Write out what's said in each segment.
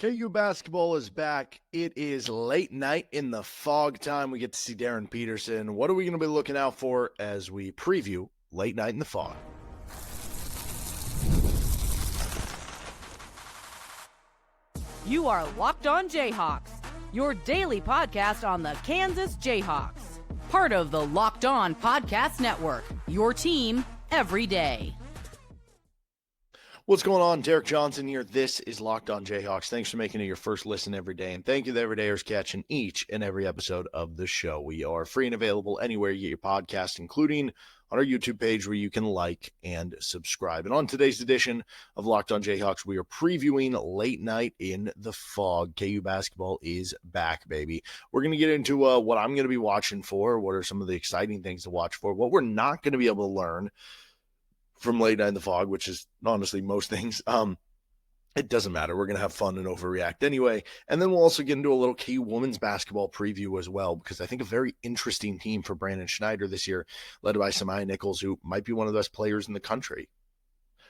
KU basketball is back. It is late night in the Phog time. We get to see Darryn Peterson. What are we going to be looking out for as we preview late night in the Phog? You are Locked On Jayhawks, your daily podcast on the Kansas Jayhawks. Part of the Locked On Podcast Network, your team every day. What's going on? Derek Johnson here. This is Locked On Jayhawks. Thanks for making it your first listen every day. And thank you to the everydayers catching each and every episode of the show. We are free and available anywhere you get your podcast, including on our YouTube page where you can like and subscribe. And on today's edition of Locked On Jayhawks, we are previewing late night in the Phog. KU basketball is back, baby. We're going to get into what I'm going to be watching for, what are some of the exciting things to watch for, what we're not going to be able to learn from late night in the Phog, which is honestly most things. It doesn't matter. We're going to have fun and overreact anyway. And then we'll also get into a little KU women's basketball preview as well, because I think a very interesting team for Brandon Schneider this year, led by Samaya Nichols, who might be one of the best players in the country.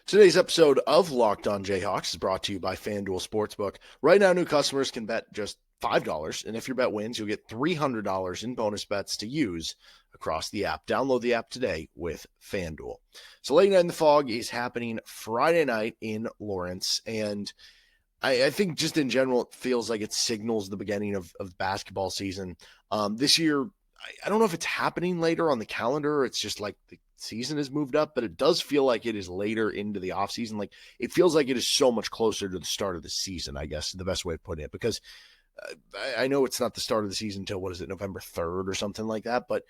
Today's episode of Locked On Jayhawks is brought to you by FanDuel Sportsbook. Right now, new customers can bet just $5, and if your bet wins, you'll get $300 in bonus bets to use across the app. Download the app today with FanDuel. So late night in the Phog is happening Friday night in Lawrence, and I think just in general, it feels like it signals the beginning of basketball season. This year, I don't know if it's happening later on the calendar, or it's just like the season has moved up, but it does feel like it is later into the offseason. Like it feels like it is so much closer to the start of the season, I guess, the best way of putting it, because I know it's not the start of the season until, November 3rd or something like that, but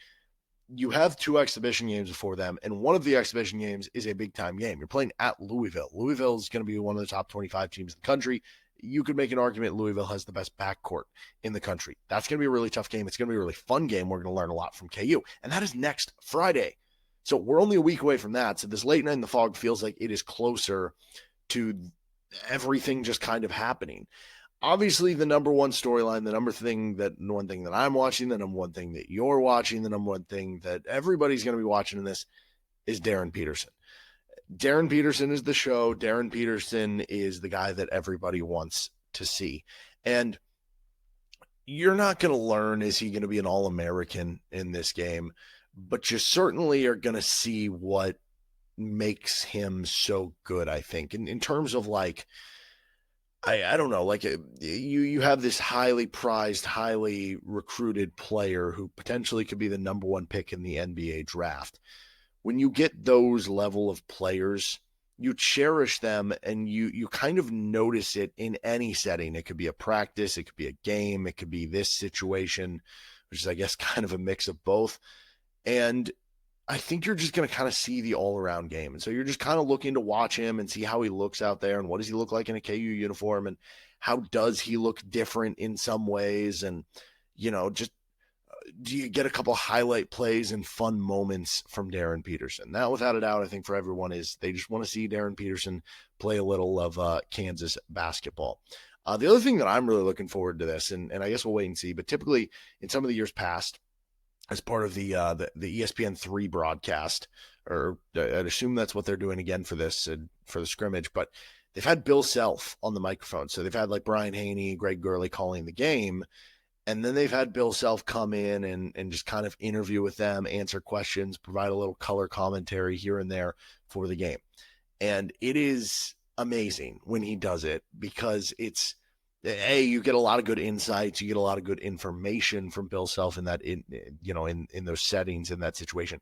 you have two exhibition games before them, and one of the exhibition games is a big-time game. You're playing at Louisville. Louisville is going to be one of the top 25 teams in the country. You could make an argument Louisville has the best backcourt in the country. That's going to be a really tough game. It's going to be a really fun game. We're going to learn a lot from KU, and that is next Friday. So we're only a week away from that, so this late night in the Phog feels like it is closer to everything just kind of happening. Obviously, the number one storyline, the one thing that I'm watching, the number one thing that you're watching, the number one thing that everybody's going to be watching in this is Darryn Peterson. Darryn Peterson is the show. Darryn Peterson is the guy that everybody wants to see. And you're not going to learn, is he going to be an All-American in this game? But you certainly are going to see what makes him so good, I think. In terms of like, I don't know, like you have this highly prized, highly recruited player who potentially could be the number one pick in the NBA draft. When you get those level of players, you cherish them and you kind of notice it in any setting. It could be a practice, it could be a game, it could be this situation, which is, I guess, kind of a mix of both. And I think you're just going to kind of see the all-around game. And so you're just kind of looking to watch him and see how he looks out there and what does he look like in a KU uniform and how does he look different in some ways. And, just do you get a couple highlight plays and fun moments from Darryn Peterson? Now, without a doubt, I think for everyone is they just want to see Darryn Peterson play a little of Kansas basketball. The other thing that I'm really looking forward to this, and I guess we'll wait and see, but typically in some of the years past, as part of the ESPN3 broadcast, or I'd assume that's what they're doing again for this, for the scrimmage, but they've had Bill Self on the microphone. So they've had like Brian Haney, Greg Gurley calling the game, and then they've had Bill Self come in and just kind of interview with them, answer questions, provide a little color commentary here and there for the game. And it is amazing when he does it because you get a lot of good insights, you get a lot of good information from Bill Self in those settings, in that situation.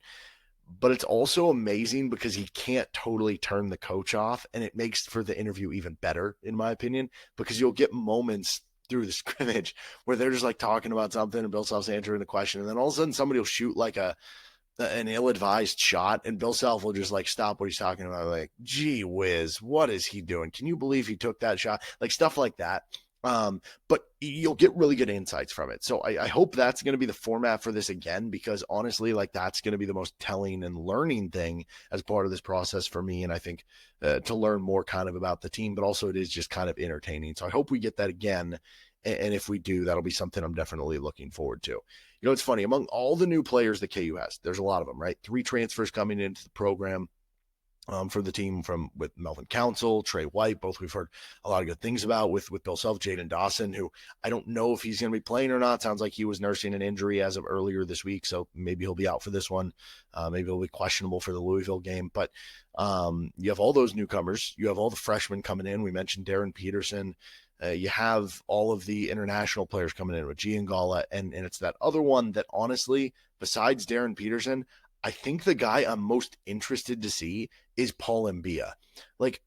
But it's also amazing because he can't totally turn the coach off, and it makes for the interview even better, in my opinion, because you'll get moments through the scrimmage where they're just like talking about something and Bill Self's answering the question, and then all of a sudden somebody will shoot like an ill-advised shot, and Bill Self will just like stop what he's talking about, like, gee whiz, what is he doing? Can you believe he took that shot? Like stuff like that. But you'll get really good insights from it. So I hope that's going to be the format for this again, because honestly, like that's going to be the most telling and learning thing as part of this process for me. And I think to learn more kind of about the team, but also it is just kind of entertaining. So I hope we get that again. And if we do, that'll be something I'm definitely looking forward to. It's funny, among all the new players that KU has, there's a lot of them, right? 3 transfers coming into the program. for the team with Melvin Council, Trey White, both we've heard a lot of good things about with Bill Self, Jaden Dawson, who I don't know if he's going to be playing or not. Sounds like he was nursing an injury as of earlier this week, so maybe he'll be out for this one. Maybe he'll be questionable for the Louisville game. But you have all those newcomers. You have all the freshmen coming in. We mentioned Darryn Peterson. You have all of the international players coming in with Giangola, and it's that other one that honestly, besides Darryn Peterson, I think the guy I'm most interested to see is Paul Mbiya. Like,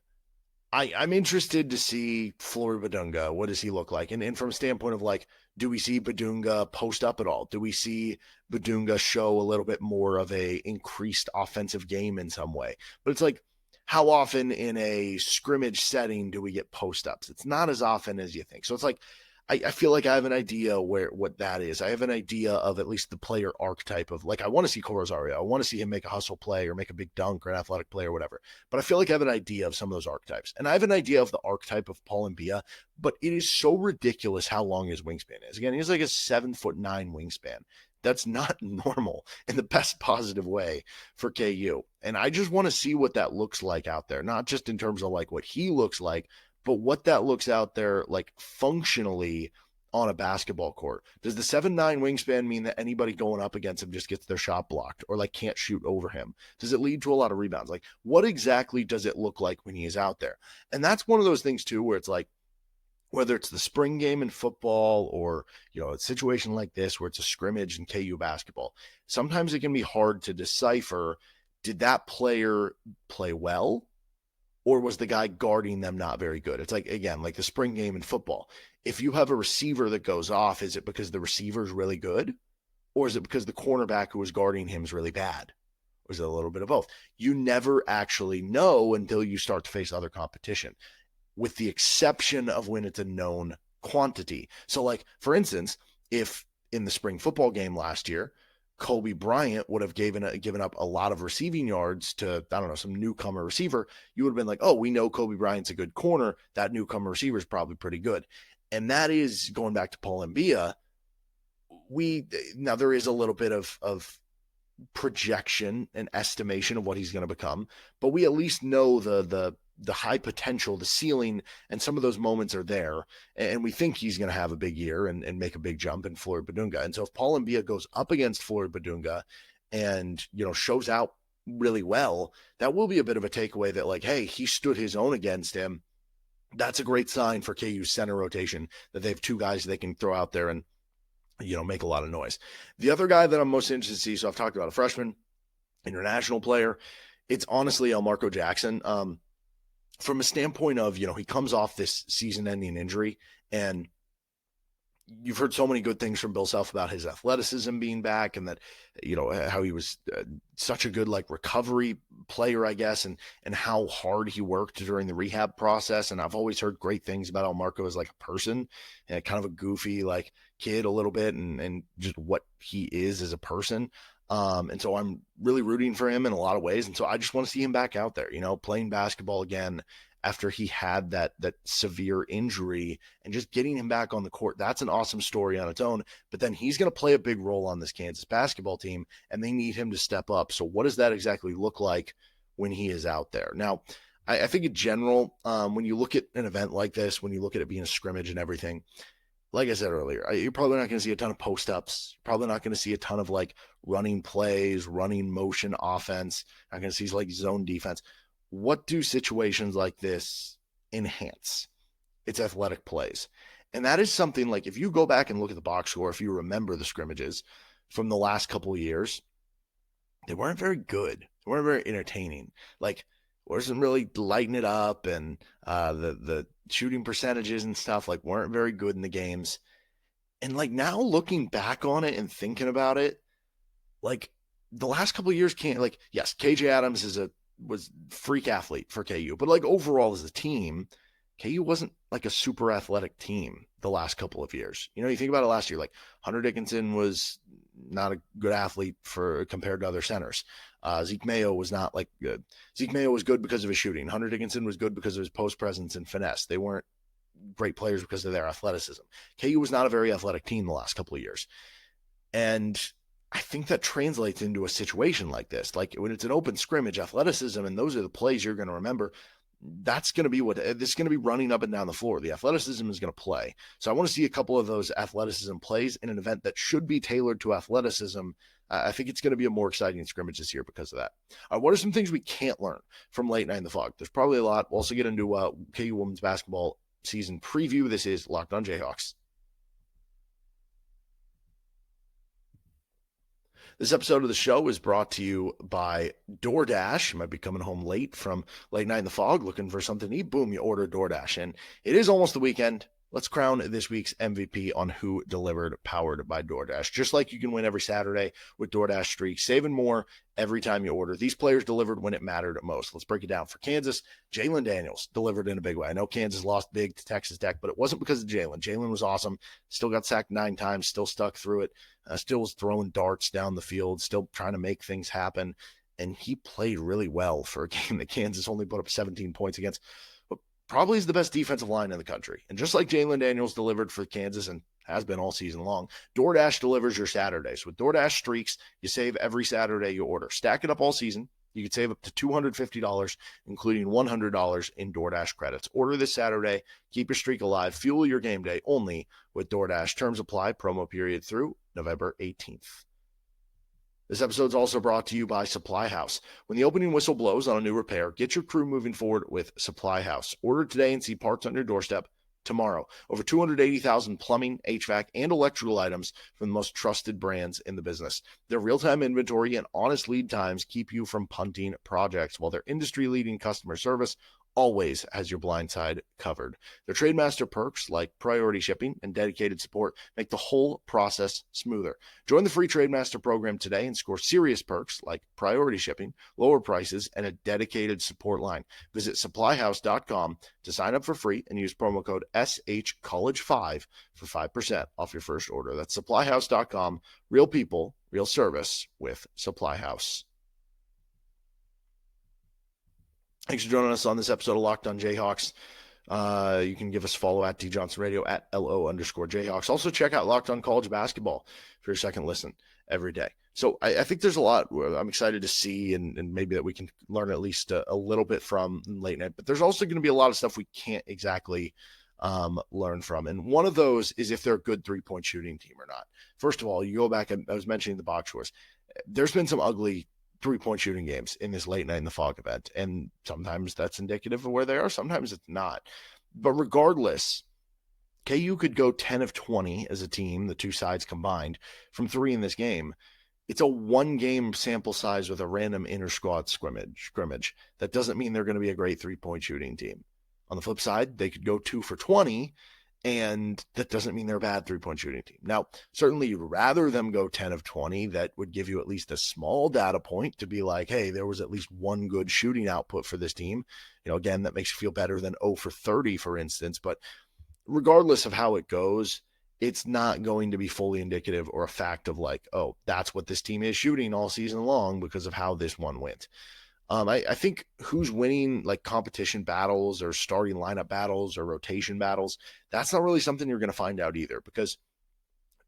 I'm interested to see Flory Badunga. What does he look like? And from a standpoint of like, do we see Badunga post up at all? Do we see Badunga show a little bit more of a increased offensive game in some way? But it's like, how often in a scrimmage setting do we get post ups? It's not as often as you think. So it's like, I feel like I have an idea what that is. I have an idea of at least the player archetype of like, I want to see Cole Rosario. I want to see him make a hustle play or make a big dunk or an athletic play or whatever. But I feel like I have an idea of some of those archetypes. And I have an idea of the archetype of Paul Mbiya, but it is so ridiculous how long his wingspan is. Again, he's like a 7'9" wingspan. That's not normal in the best positive way for KU. And I just want to see what that looks like out there, not just in terms of like what he looks like, but what that looks out there like functionally on a basketball court. Does the 7'9" wingspan mean that anybody going up against him just gets their shot blocked or like can't shoot over him? Does it lead to a lot of rebounds? Like, what exactly does it look like when he is out there? And that's one of those things too, where it's like, whether it's the spring game in football or, a situation like this where it's a scrimmage in KU basketball, sometimes it can be hard to decipher, did that player play well? Or was the guy guarding them not very good? It's like, again, like the spring game in football. If you have a receiver that goes off, is it because the receiver is really good? Or is it because the cornerback who was guarding him is really bad? Or is it a little bit of both? You never actually know until you start to face other competition, with the exception of when it's a known quantity. So like, for instance, if in the spring football game last year, Kobe Bryant would have given up a lot of receiving yards to, I don't know, some newcomer receiver, you would have been like, oh, we know Kobe Bryant's a good corner. That newcomer receiver is probably pretty good. And that is going back to Paul Mbiya. Now there is a little bit of projection and estimation of what he's going to become, but we at least know the high potential, the ceiling, and some of those moments are there. And we think he's going to have a big year and make a big jump in Flory Badunga. And so if Paul Mbiya goes up against Flory Badunga and, shows out really well, that will be a bit of a takeaway that like, hey, he stood his own against him. That's a great sign for KU's center rotation, that they have two guys they can throw out there and, make a lot of noise. The other guy that I'm most interested to see, so I've talked about a freshman, international player. It's honestly Elmarko Jackson. From a standpoint of, he comes off this season-ending injury, and you've heard so many good things from Bill Self about his athleticism being back, and that, how he was such a good like recovery player, I guess, and how hard he worked during the rehab process. And I've always heard great things about Elmarko as like a person, and kind of a goofy like kid a little bit, and just what he is as a person. And so I'm really rooting for him in a lot of ways. And so I just want to see him back out there, playing basketball again after he had that severe injury, and just getting him back on the court. That's an awesome story on its own, but then he's going to play a big role on this Kansas basketball team, and they need him to step up. So what does that exactly look like when he is out there? Now, I think in general, when you look at an event like this, when you look at it being a scrimmage and everything, like I said earlier, you're probably not going to see a ton of post-ups. Probably not going to see a ton of like running plays, running motion offense. Not going to see like zone defense. What do situations like this enhance? It's athletic plays. And that is something like, if you go back and look at the box score, if you remember the scrimmages from the last couple of years, they weren't very good. They weren't very entertaining. Like, wasn't really lighting it up, and the shooting percentages and stuff like weren't very good in the games. And like now looking back on it and thinking about it, like the last couple of years can't, like, yes, KJ Adams was freak athlete for KU, but like overall as a team, KU wasn't like a super athletic team the last couple of years. You think about it last year, like Hunter Dickinson was not a good athlete compared to other centers. Zeke Mayo was not like good. Zeke Mayo was good because of his shooting. Hunter Dickinson was good because of his post presence and finesse. They weren't great players because of their athleticism. KU was not a very athletic team the last couple of years. And I think that translates into a situation like this. Like when it's an open scrimmage, athleticism, and those are the plays you're going to remember. That's going to be what this is going to be running up and down the floor. The athleticism is going to play. So I want to see a couple of those athleticism plays in an event that should be tailored to athleticism. I think it's going to be a more exciting scrimmage this year because of that. What are some things we can't learn from late night in the Phog? There's probably a lot. We'll also get into KU women's basketball season preview. This is Locked On Jayhawks. This episode of the show is brought to you by DoorDash. You might be coming home late from late night in the Phog, looking for something to eat. Boom, you order DoorDash. And it is almost the weekend. Let's crown this week's MVP on Who Delivered, powered by DoorDash. Just like you can win every Saturday with DoorDash Streaks, saving more every time you order. These players delivered when it mattered most. Let's break it down. For Kansas, Jaylen Daniels delivered in a big way. I know Kansas lost big to Texas Tech, but it wasn't because of Jaylen. Jaylen was awesome. Still got sacked 9 times, still stuck through it, still was throwing darts down the field, still trying to make things happen. And he played really well for a game that Kansas only put up 17 points against. Probably is the best defensive line in the country. And just like Jaylen Daniels delivered for Kansas and has been all season long, DoorDash delivers your Saturdays. With DoorDash Streaks, you save every Saturday you order. Stack it up all season. You could save up to $250, including $100 in DoorDash credits. Order this Saturday. Keep your streak alive. Fuel your game day only with DoorDash. Terms apply. Promo period through November 18th. This episode is also brought to you by Supply House. When the opening whistle blows on a new repair, get your crew moving forward with Supply House. Order today and see parts on your doorstep tomorrow. Over 280,000 plumbing, HVAC, and electrical items from the most trusted brands in the business. Their real-time inventory and honest lead times keep you from punting projects, while their industry-leading customer service always has your blind side covered. Their Trademaster perks like priority shipping and dedicated support make the whole process smoother. Join the free Trademaster program today and score serious perks like priority shipping, lower prices, and a dedicated support line. Visit supplyhouse.com to sign up for free and use promo code SHCollege5 for 5% off your first order. That's supplyhouse.com. Real people, real service with Supply House. Thanks for joining us on this episode of Locked On Jayhawks. You can give us a follow at DJohnsonRadio at LO_Jayhawks. Also check out Locked On College Basketball for your second listen every day. So I think there's a lot I'm excited to see and maybe that we can learn at least a little bit from late night. But there's also going to be a lot of stuff we can't exactly learn from. And one of those is if they're a good three-point shooting team or not. First of all, you go back, and I was mentioning the box scores. There's been some ugly three-point shooting games in this late night in the Phog event. And sometimes that's indicative of where they are. Sometimes it's not. But regardless, KU could go 10 of 20 as a team, the two sides combined, from 3 in this game. It's a 1-game sample size with a random inter-squad scrimmage. That doesn't mean they're going to be a great three-point shooting team. On the flip side, they could go 2 for 20, and that doesn't mean they're a bad three-point shooting team. Now, certainly you'd rather them go 10 of 20. That would give you at least a small data point to be like, hey, there was at least one good shooting output for this team. You know, again, that makes you feel better than 0 for 30, for instance. But regardless of how it goes, it's not going to be fully indicative or a fact of like, oh, that's what this team is shooting all season long because of how this one went. I think who's winning like competition battles or starting lineup battles or rotation battles, that's not really something you're going to find out either, because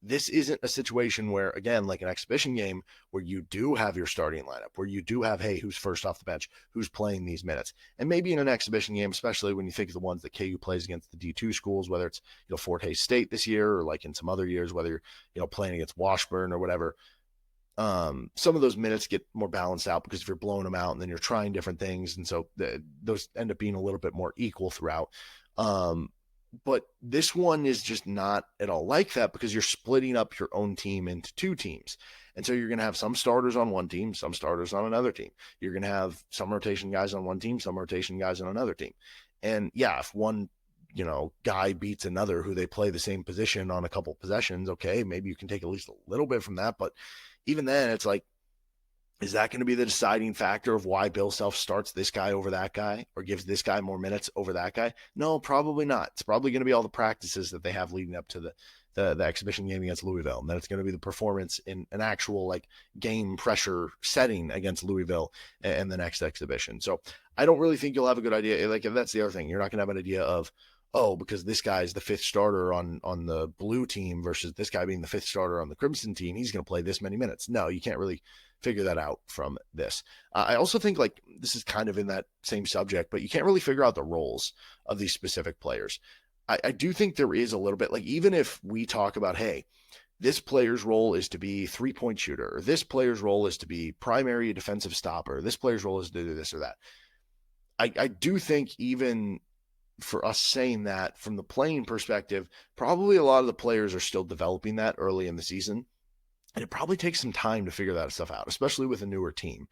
this isn't a situation where, again, like an exhibition game where you do have your starting lineup, where you do have, hey, who's first off the bench, who's playing these minutes. And maybe in an exhibition game, especially when you think of the ones that KU plays against the D2 schools, whether it's, you know, Fort Hays State this year or like in some other years, whether you're, you know, playing against Washburn or whatever. Some of those minutes get more balanced out because if you're blowing them out and then you're trying different things. And so those end up being a little bit more equal throughout. But this one is just not at all like that because you're splitting up your own team into 2 teams. And so you're going to have some starters on one team, some starters on another team. You're going to have some rotation guys on one team, some rotation guys on another team. And yeah, if one, you know, guy beats another who they play the same position on a couple possessions, okay, maybe you can take at least a little bit from that. But even then, it's like, is that going to be the deciding factor of why Bill Self starts this guy over that guy or gives this guy more minutes over that guy? No, probably not. It's probably going to be all the practices that they have leading up to the exhibition game against Louisville. And then it's going to be the performance in an actual like game pressure setting against Louisville and the next exhibition. So I don't really think you'll have a good idea. Like, if that's the other thing, you're not going to have an idea of, oh, because this guy's the fifth starter on the blue team versus this guy being the fifth starter on the crimson team, he's going to play this many minutes. No, you can't really figure that out from this. I also think like this is kind of in that same subject, but you can't really figure out the roles of these specific players. I do think there is a little bit, like, even if we talk about, hey, this player's role is to be 3-point shooter, or this player's role is to be primary defensive stopper, this player's role is to do this or that. I do think even for us saying that from the playing perspective, probably a lot of the players are still developing that early in the season. And it probably takes some time to figure that stuff out, especially with a newer team.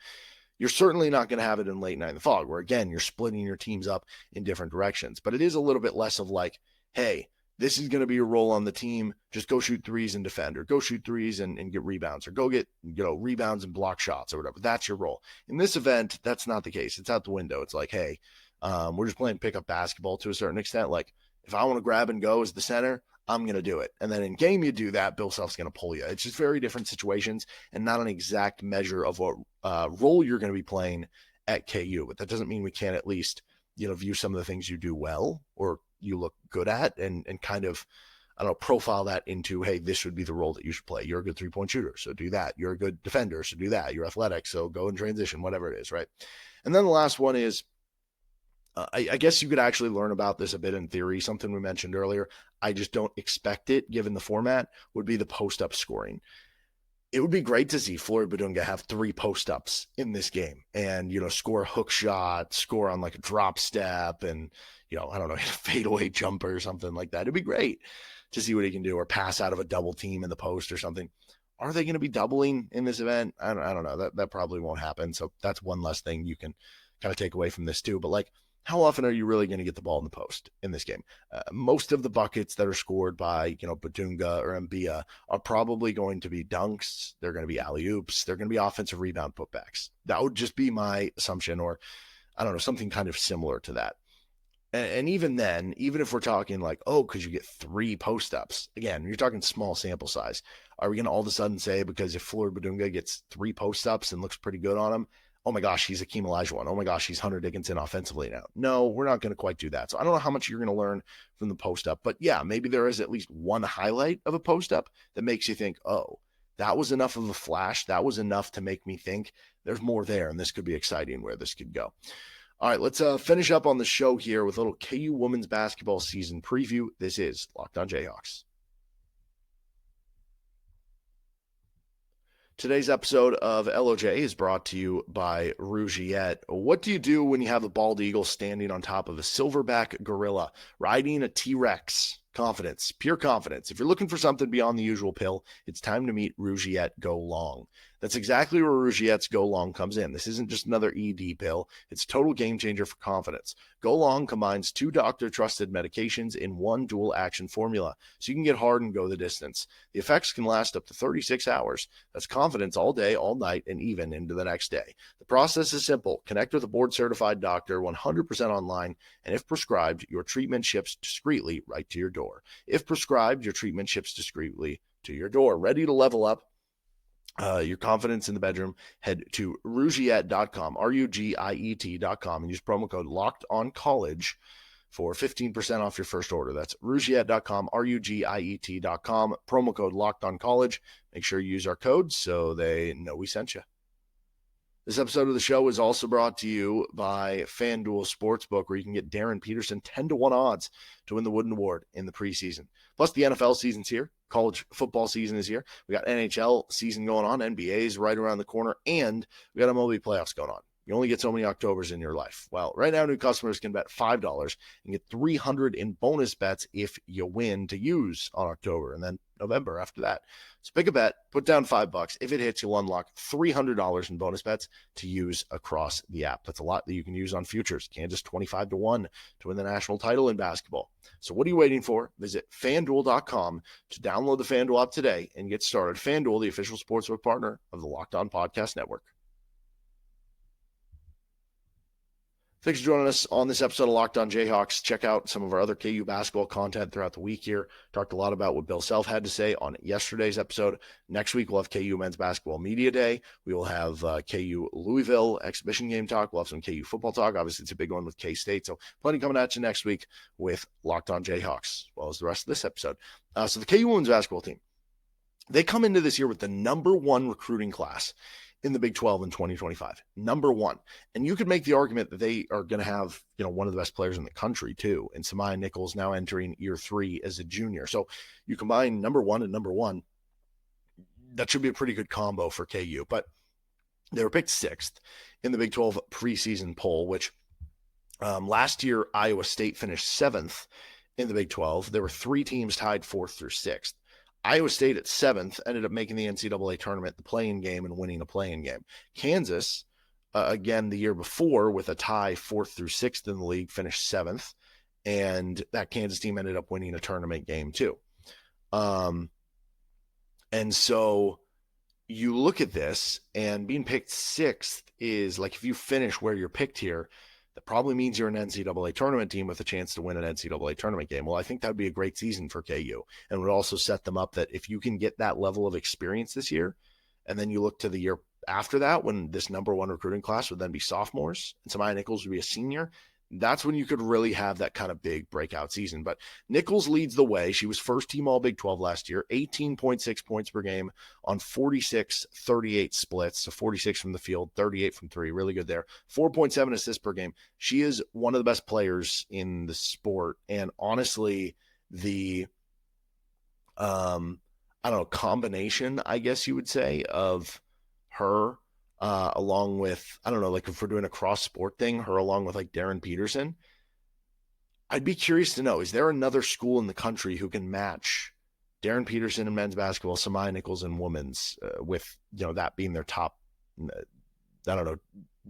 You're certainly not going to have it in late night in the Phog, where again, you're splitting your teams up in different directions. But it is a little bit less of like, hey, this is going to be your role on the team. Just go shoot threes and defend, or go shoot threes and get rebounds, or go get, rebounds and block shots or whatever. That's your role. In this event, that's not the case. It's out the window. It's like, hey, we're just playing pickup basketball to a certain extent. Like, if I want to grab and go as the center, I'm going to do it. And then in game, you do that, Bill Self's going to pull you. It's just very different situations and not an exact measure of what role you're going to be playing at KU. But that doesn't mean we can't at least, view some of the things you do well or you look good at and kind of, profile that into, hey, this would be the role that you should play. You're a good 3-point shooter, so do that. You're a good defender, so do that. You're athletic, so go in transition, whatever it is, right? And then the last one is, I guess you could actually learn about this a bit in theory, something we mentioned earlier. I just don't expect it, given the format, would be the post-up scoring. It would be great to see Floyd Badunga have 3 post-ups in this game and, score a hook shot, score on like a drop step and, I don't know, a fadeaway jumper or something like that. It'd be great to see what he can do, or pass out of a double team in the post or something. Are they going to be doubling in this event? I don't know. That probably won't happen. So that's one less thing you can kind of take away from this too. But like, how often are you really going to get the ball in the post in this game? Most of the buckets that are scored by, Badunga or Mbiya are probably going to be dunks. They're going to be alley-oops. They're going to be offensive rebound putbacks. That would just be my assumption, or I don't know, something kind of similar to that. And even then, even if we're talking like, oh, because you get 3 post-ups, again, you're talking small sample size. Are we going to all of a sudden say, because if Floyd Badunga gets 3 post-ups and looks pretty good on him, oh my gosh, he's Akeem Olajuwon. Oh my gosh, he's Hunter Dickinson offensively now. No, we're not going to quite do that. So I don't know how much you're going to learn from the post-up. But yeah, maybe there is at least one highlight of a post-up that makes you think, oh, that was enough of a flash. That was enough to make me think there's more there, and this could be exciting where this could go. All right, let's finish up on the show here with a little KU women's basketball season preview. This is Locked On Jayhawks. Today's episode of LOJ is brought to you by Rougiette. What do you do when you have a bald eagle standing on top of a silverback gorilla, riding a T-Rex? Confidence, pure confidence. If you're looking for something beyond the usual pill, it's time to meet Rougiette Go Long. That's exactly where Rougiette's Go Long comes in. This isn't just another ED pill. It's a total game changer for confidence. Go Long combines 2 doctor-trusted medications in one dual-action formula, so you can get hard and go the distance. The effects can last up to 36 hours. That's confidence all day, all night, and even into the next day. The process is simple. Connect with a board-certified doctor 100% online, and if prescribed, your treatment ships discreetly right to your door. If prescribed, your treatment ships discreetly to your door. Ready to level up your confidence in the bedroom? Head to Rougiette.com, Rugiet.com, and use promo code LOCKEDONCollege for 15% off your first order. That's Rougiette.com, Rugiet.com, promo code LOCKEDONCollege. Make sure you use our code so they know we sent you. This episode of the show is also brought to you by FanDuel Sportsbook, where you can get Darryn Peterson 10-1 odds to win the Wooden Award in the preseason. Plus, the NFL season's here. College football season is here. We got NHL season going on. NBA's right around the corner. And we got MLB playoffs going on. You only get so many Octobers in your life. Well, right now, new customers can bet $5 and get $300 in bonus bets if you win to use on October and then November after that. So pick a bet, put down $5. If it hits, you'll unlock $300 in bonus bets to use across the app. That's a lot that you can use on futures. Kansas 25-1 to win the national title in basketball. So what are you waiting for? Visit FanDuel.com to download the FanDuel app today and get started. FanDuel, the official sportsbook partner of the Locked On Podcast Network. Thanks for joining us on this episode of Locked On Jayhawks. Check out some of our other KU basketball content throughout the week here. Talked a lot about what Bill Self had to say on yesterday's episode. Next week, we'll have KU Men's Basketball Media Day. We will have KU Louisville exhibition game talk. We'll have some KU football talk. Obviously, it's a big one with K-State. So plenty coming at you next week with Locked On Jayhawks, as well as the rest of this episode. So the KU Women's Basketball team, they come into this year with the number one recruiting class in the Big 12 in 2025, number one. And you could make the argument that they are going to have, one of the best players in the country too. And Samaya Nichols now entering year 3 as a junior. So you combine number one and number one, that should be a pretty good combo for KU. But they were picked 6th in the Big 12 preseason poll, which last year Iowa State finished 7th in the Big 12. There were 3 teams tied 4th through 6th. Iowa State at 7th ended up making the NCAA tournament, the play-in game, and winning a play-in game. Kansas, again, the year before with a tie 4th through 6th in the league, finished 7th. And that Kansas team ended up winning a tournament game too. And so you look at this, and being picked 6th is like, if you finish where you're picked here, that probably means you're an NCAA tournament team with a chance to win an NCAA tournament game. Well, I think that would be a great season for KU, and would also set them up that if you can get that level of experience this year, and then you look to the year after that when this number one recruiting class would then be sophomores and Samaya Nichols would be a senior, that's when you could really have that kind of big breakout season. But Nichols leads the way. She was first team all Big 12 last year, 18.6 points per game on 46-38 splits. So 46 from the field, 38 from 3. Really good there. 4.7 assists per game. She is one of the best players in the sport. And honestly, the, combination, I guess you would say, of her along with, like if we're doing a cross sport thing, her along with like Darryn Peterson, I'd be curious to know, is there another school in the country who can match Darryn Peterson in men's basketball, Samaya Nichols in women's, with, that being their top,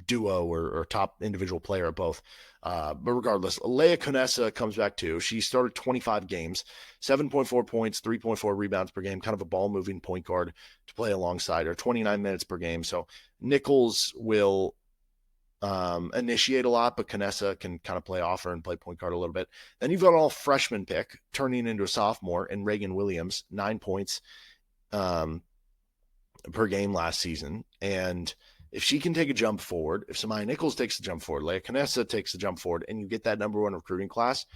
duo or top individual player at both. But regardless, Leah Conessa comes back too. She started 25 games, 7.4 points, 3.4 rebounds per game, kind of a ball moving point guard to play alongside her, 29 minutes per game. So Nichols will initiate a lot, but Conessa can kind of play off her and play point guard a little bit. Then you've got an all freshman pick turning into a sophomore in Reagan Williams, 9 points per game last season. And if she can take a jump forward, if Samaya Nichols takes a jump forward, Leah Conessa takes a jump forward, and you get that number one recruiting class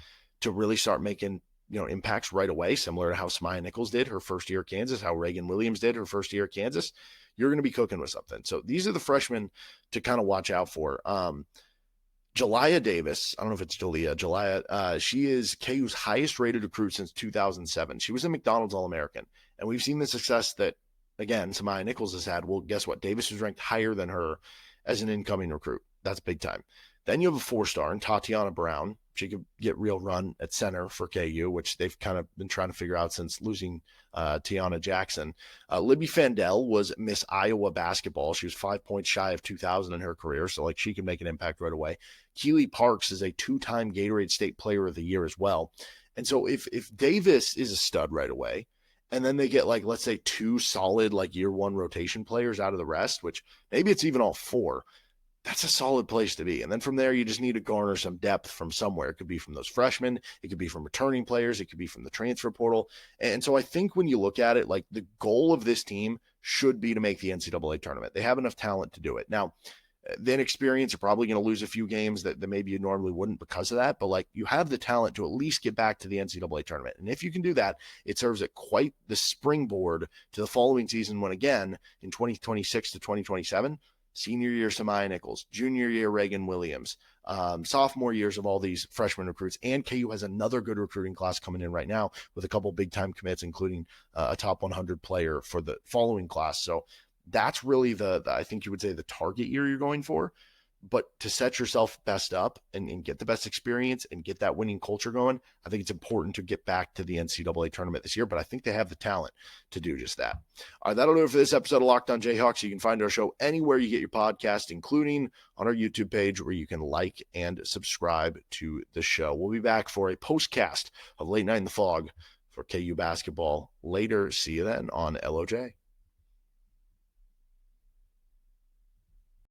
to really start making, impacts right away, similar to how Samaya Nichols did her first year at Kansas, how Reagan Williams did her first year at Kansas, you're going to be cooking with something. So these are the freshmen to kind of watch out for. Jaliyah Davis, I don't know if it's Jaliyah, she is KU's highest rated recruit since 2007. She was a McDonald's All-American, and we've seen the success that, again, Samaya Nichols has had. Well, guess what? Davis was ranked higher than her as an incoming recruit. That's big time. Then you have a 4-star in Tatiana Brown. She could get real run at center for KU, which they've kind of been trying to figure out since losing Tiana Jackson. Libby Fandel was Miss Iowa basketball. She was 5 points shy of 2,000 in her career, so like she can make an impact right away. Keely Parks is a 2-time Gatorade State Player of the Year as well. And so if Davis is a stud right away, and then they get, like, let's say 2 solid, like, year 1 rotation players out of the rest, which maybe it's even all 4, that's a solid place to be. And then from there, you just need to garner some depth from somewhere. It could be from those freshmen. It could be from returning players. It could be from the transfer portal. And so I think when you look at it, like, the goal of this team should be to make the NCAA tournament. They have enough talent to do it. Now, the inexperience, you're probably going to lose a few games that maybe you normally wouldn't because of that. But, like, you have the talent to at least get back to the NCAA tournament. And if you can do that, it serves as quite the springboard to the following season when, again, in 2026 to 2027, senior year Samaya Nichols, junior year Reagan Williams, sophomore years of all these freshman recruits, and KU has another good recruiting class coming in right now with a couple big-time commits, including a top 100 player for the following class. So that's really the I think you would say the target year you're going for. But to set yourself best up and get the best experience and get that winning culture going, I think it's important to get back to the NCAA tournament this year. But I think they have the talent to do just that. All right, that'll do it for this episode of Locked On Jayhawks. You can find our show anywhere you get your podcast, including on our YouTube page where you can like and subscribe to the show. We'll be back for a postcast of Late Night in the Phog for KU basketball later. See you then on LOJ.